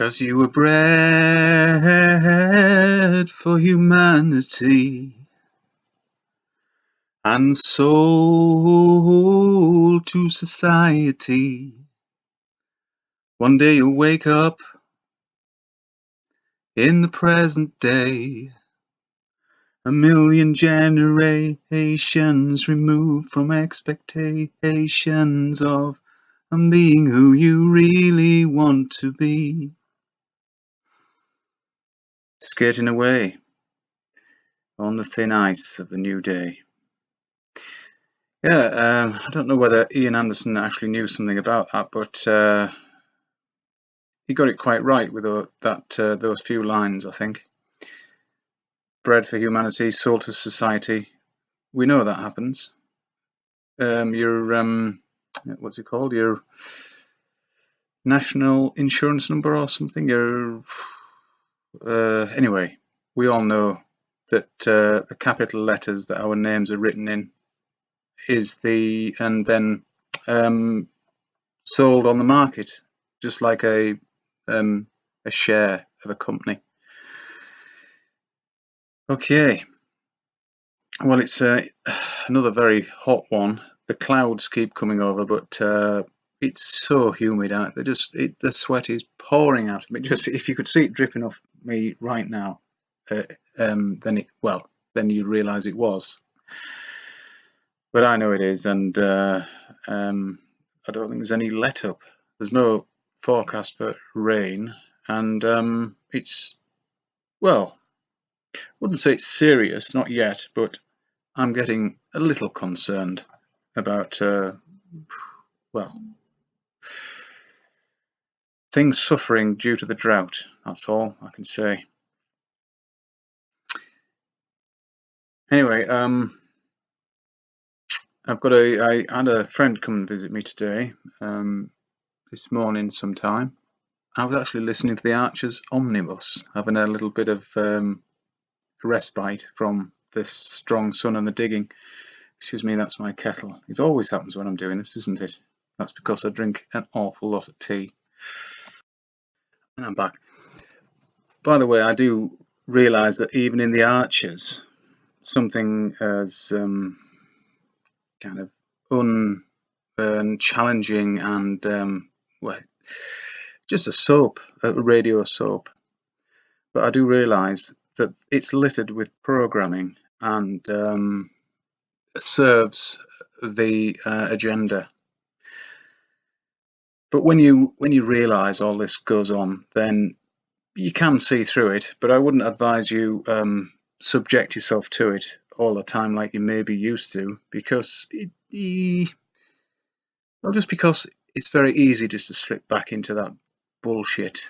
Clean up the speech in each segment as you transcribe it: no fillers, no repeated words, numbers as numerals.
'Cause you were bred for humanity and sold to society. One day you'll wake up in the present day, a million generations removed from expectations of being who you really want to be. Skating away on the thin ice of the new day. Yeah, I don't know whether Ian Anderson actually knew something about that, but he got it quite right with those few lines, I think. Bred for humanity, sold to society. We know that happens. Your what's it called? Your national insurance number or something. Your anyway, we all know that the capital letters that our names are written in is and then sold on the market, just like a share of a company. Okay, well, it's another very hot one. The clouds keep coming over, but it's so humid out there. The sweat is pouring out of me. Just if you could see it dripping off me right now, then you realise it was. But I know it is, and I don't think there's any let up. There's no forecast for rain, and it's, well, I wouldn't say it's serious, not yet, but I'm getting a little concerned about, things suffering due to the drought. That's all I can say. Anyway, I had a friend come and visit me today, this morning sometime. I was actually listening to the Archers Omnibus, having a little bit of respite from this strong sun and the digging. Excuse me, that's my kettle. It always happens when I'm doing this, isn't it? That's because I drink an awful lot of tea. And I'm back. By the way, I do realise that even in the Archers, something as kind of unchallenging and just a soap, a radio soap. But I do realise that it's littered with programming and serves the agenda. But when you realise all this goes on, then you can see through it. But I wouldn't advise you subject yourself to it all the time like you may be used to, because just because it's very easy just to slip back into that bullshit.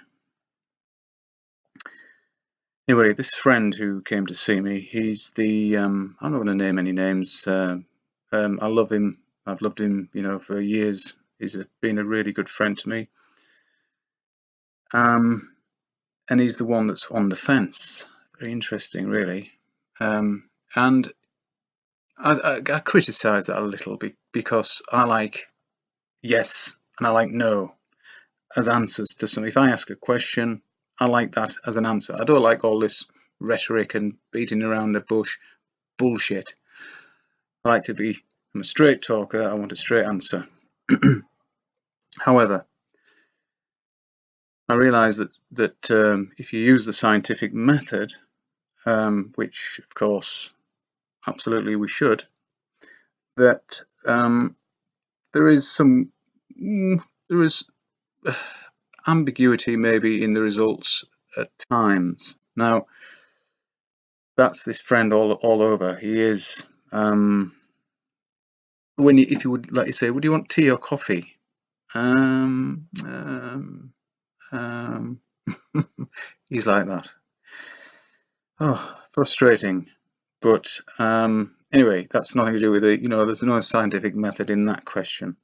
Anyway, this friend who came to see me, he's the I'm not going to name any names. I love him. I've loved him, for years. He's been a really good friend to me. And he's the one that's on the fence. Very interesting, really. And I criticise that a little bit because I like yes and I like no as answers to some. If I ask a question, I like that as an answer. I don't like all this rhetoric and beating around the bush bullshit. I'm a straight talker. I want a straight answer. However, I realise that if you use the scientific method, which of course absolutely we should, that there is ambiguity maybe in the results at times. Now, that's this friend all over. He is if you would, like you say, would you want tea or coffee? He's like that. Oh, frustrating. But anyway, that's nothing to do with it. There's no scientific method in that question.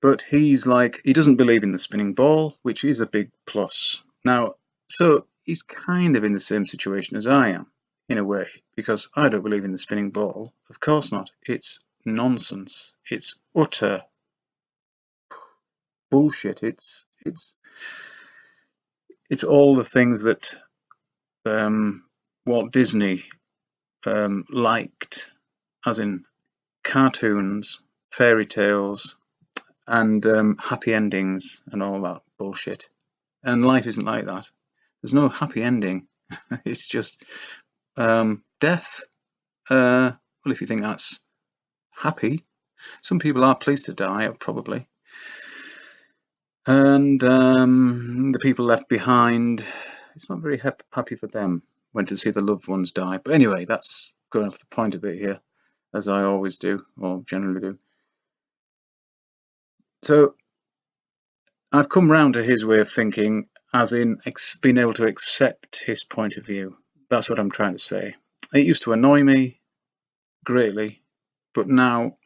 But he's like, he doesn't believe in the spinning ball, which is a big plus. Now, so he's kind of in the same situation as I am, in a way, because I don't believe in the spinning ball. Of course not. It's nonsense. It's utter bullshit. It's all the things that Walt Disney liked, as in cartoons, fairy tales, and happy endings and all that bullshit. And life isn't like that. There's no happy ending. It's just death. Well, if you think that's happy, some people are pleased to die, probably. And the people left behind, it's not very happy for them when to see the loved ones die. But anyway, that's going off the point a bit here, as I always do, or generally do. So I've come round to his way of thinking, as in being able to accept his point of view. That's what I'm trying to say. It used to annoy me greatly, but now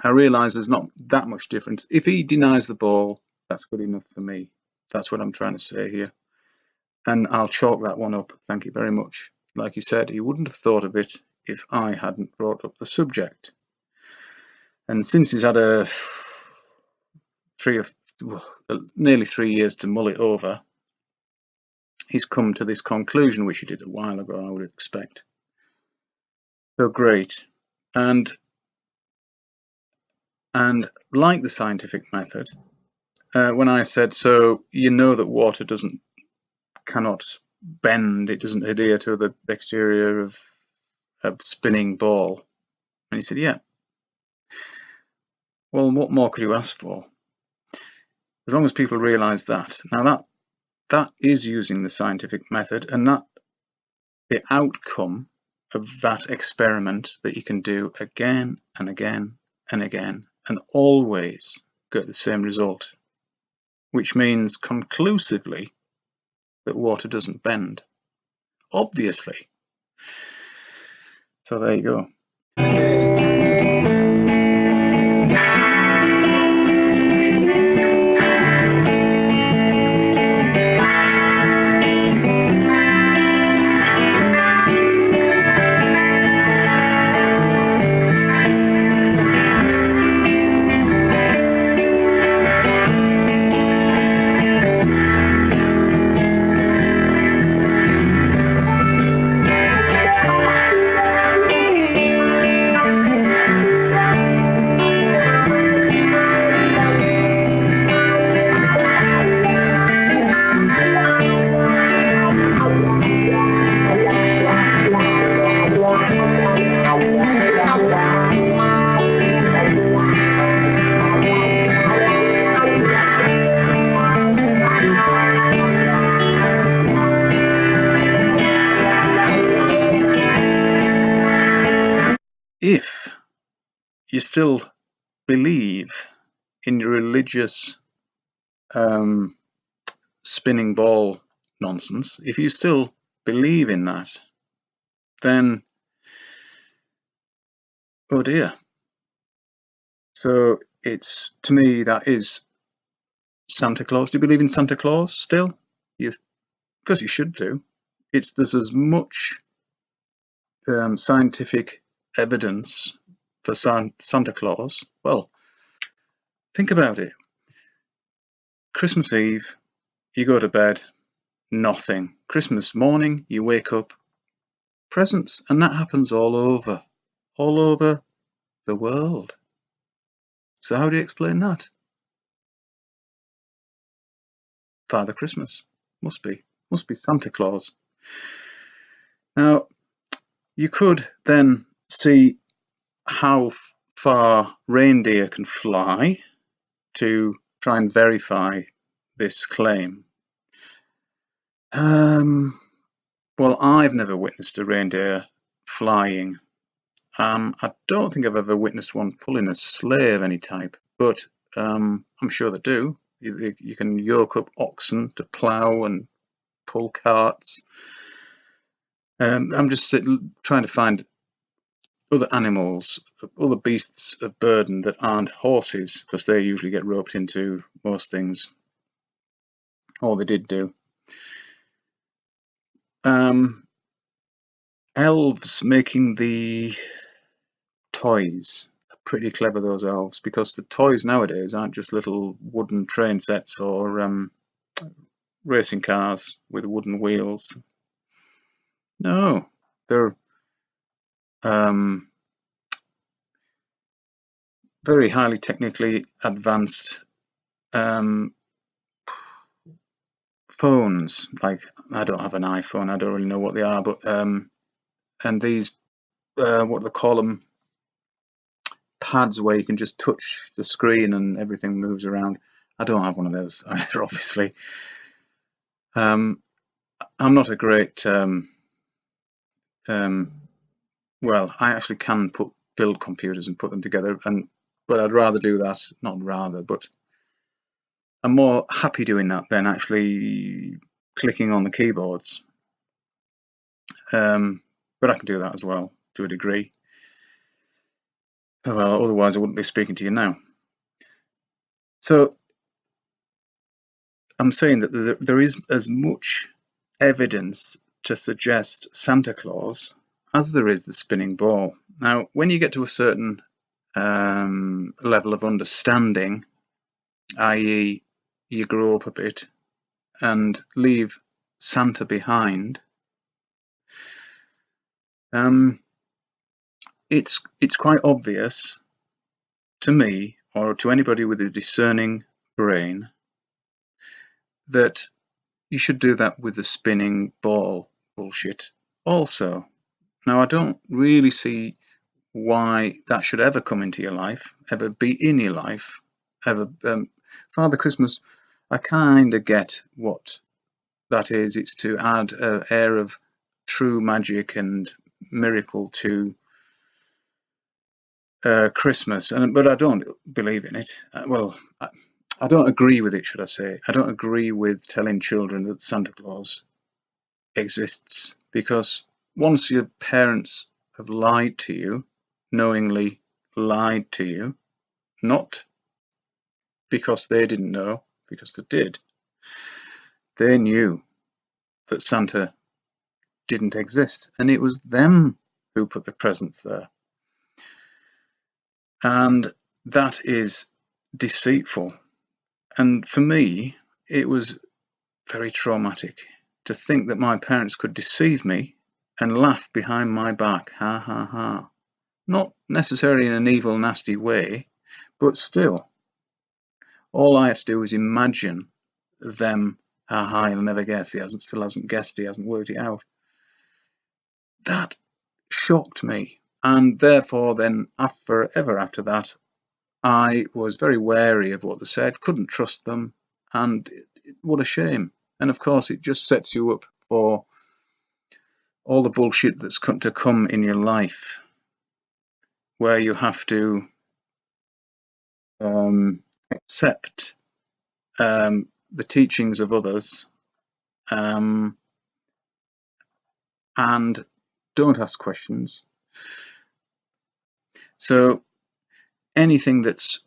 I realise there's not that much difference. If he denies the ball, that's good enough for me. That's what I'm trying to say here. And I'll chalk that one up. Thank you very much. Like he said, he wouldn't have thought of it if I hadn't brought up the subject. And since he's had nearly 3 years to mull it over, he's come to this conclusion, which he did a while ago, I would expect. So great. And like the scientific method, when I said, so you know that water cannot bend, it doesn't adhere to the exterior of a spinning ball. And he said, yeah. Well, what more could you ask for? As long as people realise that. Now that is using the scientific method, and that the outcome of that experiment that you can do again and again and again and always get the same result, which means conclusively that water doesn't bend. Obviously. So there you go. If you still believe in your religious spinning ball nonsense, if you still believe in that, then oh dear. So it's, to me, that is Santa Claus. Do you believe in Santa Claus still? Because you should do. There's as much scientific evidence for Santa Claus. Well, think about it. Christmas Eve, you go to bed, nothing. Christmas morning, you wake up, presents, and that happens all over the world. So how do you explain that? Father Christmas. Must be Santa Claus. Now, you could then see how far reindeer can fly to try and verify this claim. Well, I've never witnessed a reindeer flying. I don't think I've ever witnessed one pulling a sleigh of any type, but I'm sure they do. You can yoke up oxen to plough and pull carts. I'm just trying to find other animals, other beasts of burden that aren't horses, because they usually get roped into most things, or they did do. Elves making the toys, pretty clever, those elves, because the toys nowadays aren't just little wooden train sets or racing cars with wooden wheels. No, they're very highly technically advanced phones. Like, I don't have an iPhone, I don't really know what they are, but and these what do they call them, pads where you can just touch the screen and everything moves around. I don't have one of those either, obviously. I'm not a great well, I actually can build computers and put them together, but I'd rather do that, not rather, but I'm more happy doing that than actually clicking on the keyboards. But I can do that as well to a degree. Well, otherwise I wouldn't be speaking to you now. So I'm saying that there is as much evidence to suggest Santa Claus as there is the spinning ball. Now, when you get to a certain level of understanding, i.e. you grow up a bit and leave Santa behind, it's quite obvious to me, or to anybody with a discerning brain, that you should do that with the spinning ball bullshit also. Now, I don't really see why that should ever come into your life, ever be in your life, ever. Father Christmas, I kind of get what that is. It's to add an air of true magic and miracle to Christmas, but I don't believe in it. Well, I don't agree with it, should I say. I don't agree with telling children that Santa Claus exists, because once your parents have lied to you, knowingly lied to you, not because they didn't know, because they did. They knew that Santa didn't exist, and it was them who put the presents there. And that is deceitful. And for me, it was very traumatic to think that my parents could deceive me and laugh behind my back, ha ha ha. Not necessarily in an evil, nasty way, but still. All I had to do was imagine them, ha ha, he'll never guess, still hasn't guessed, he hasn't worked it out. That shocked me, and therefore then, forever after that, I was very wary of what they said, couldn't trust them, and what a shame. And of course, it just sets you up for all the bullshit that's to come in your life, where you have to accept the teachings of others and don't ask questions. So anything that's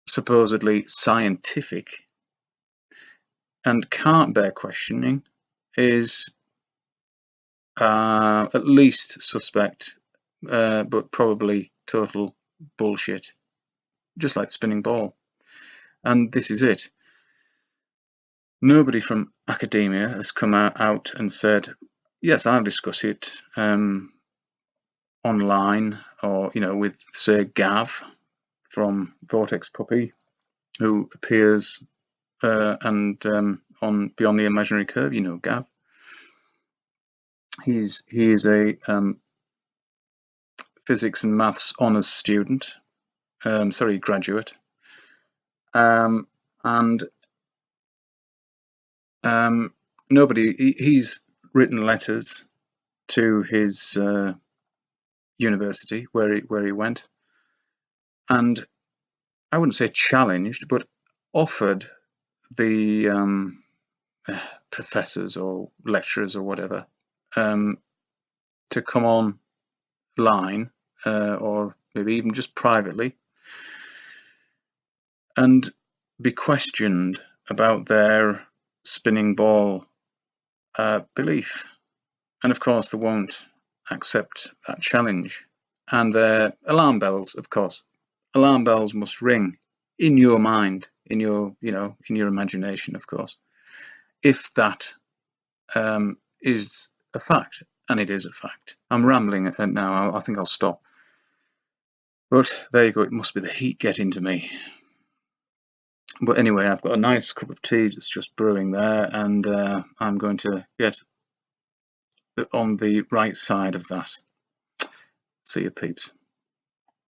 supposedly scientific and can't bear questioning is at least suspect, but probably total bullshit, just like spinning ball. And this is it. Nobody from academia has come out and said, yes, I'll discuss it online, or with, say, Gav from Vortex Puppy, who appears on Beyond the Imaginary Curve. Gav. He is a physics and maths honours student, graduate, and he's written letters to his university where he went, and I wouldn't say challenged, but offered the professors or lecturers or whatever to come online or maybe even just privately and be questioned about their spinning ball belief. And of course they won't accept that challenge. and they're alarm bells, of course. Alarm bells must ring in your mind, in your, in your imagination, of course, if that is a fact, and it is a fact. I'm rambling now. I think I'll stop. But there you go. It must be the heat getting to me. But anyway, I've got a nice cup of tea that's just brewing there, and I'm going to get on the right side of that. See you, peeps.